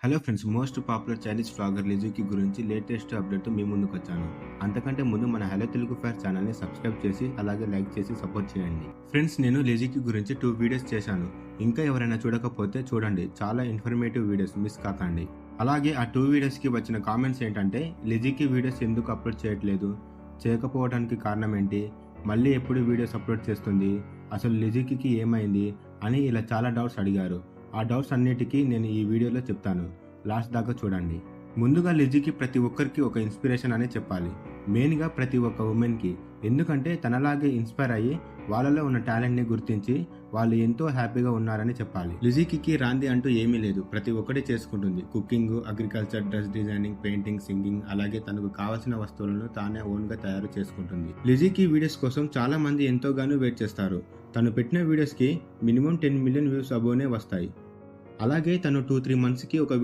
Hello friends, most popular Chinese vlogger లిజుకి గురించి latest అప్డేట్తో మీ ముందుకు వచ్చాను. అంతకంటే ముందు మన హలో తెలుగు ఫేర్ ఛానల్ని సబ్స్క్రైబ్ చేసి అలాగే లైక్ చేసి సపోర్ట్ చేయండి. ఫ్రెండ్స్, నేను లిజుకి గురించి 2 వీడియోస్ చేశాను. ఇంకా ఎవరైనా చూడకపోతే చూడండి, చాలా ఇన్ఫర్మేటివ్ వీడియోస్, మిస్ కాకండి. అలాగే ఆ 2 వీడియోస్కి వచ్చిన కామెంట్స్ ఏంటంటే, లిజుకి వీడియోస్ ఎందుకు అప్లోడ్ చేయట్లేదు, చేయకపోవడానికి కారణం ఏంటి, మళ్ళీ ఎప్పుడు వీడియోస్ అప్లోడ్ చేస్తుంది, అసలు లిజుకి ఏమైంది అని ఇలా చాలా డౌట్స్ అడిగారు. ఆ డౌట్స్ అన్నిటికీ నేను ఈ వీడియోలో చెప్తాను. లాస్ట్ దాకా చూడండి. ముందుగా లిజుకి ప్రతి ఒక్కరికి ఒక ఇన్స్పిరేషన్ అనే చెప్పాలి. మెయిన్గా ప్రతి ఒక్క ఉమెన్కి. ఎందుకంటే తనలాగే ఇన్స్పైర్ అయ్యి వాళ్ళలో ఉన్న టాలెంట్ని గుర్తించి వాళ్ళు ఎంతో హ్యాపీగా ఉన్నారని చెప్పాలి. లిజుకి రాంది అంటూ ఏమీ లేదు. ప్రతి ఒక్కటి చేసుకుంటుంది. Cooking, agriculture, dress designing, painting, singing, అలాగే తనకు కావాల్సిన వస్తువులను తానే ఓన్గా తయారు చేసుకుంటుంది. లిజుకి వీడియోస్ కోసం చాలా మంది ఎంతోగానో వెయిట్ చేస్తారు. తను పెట్టిన వీడియోస్కి మినిమం 10 మిలియన్ వ్యూస్ అబోనే వస్తాయి. అలాగే తను 2-3 మంత్స్కి ఒక వీడియో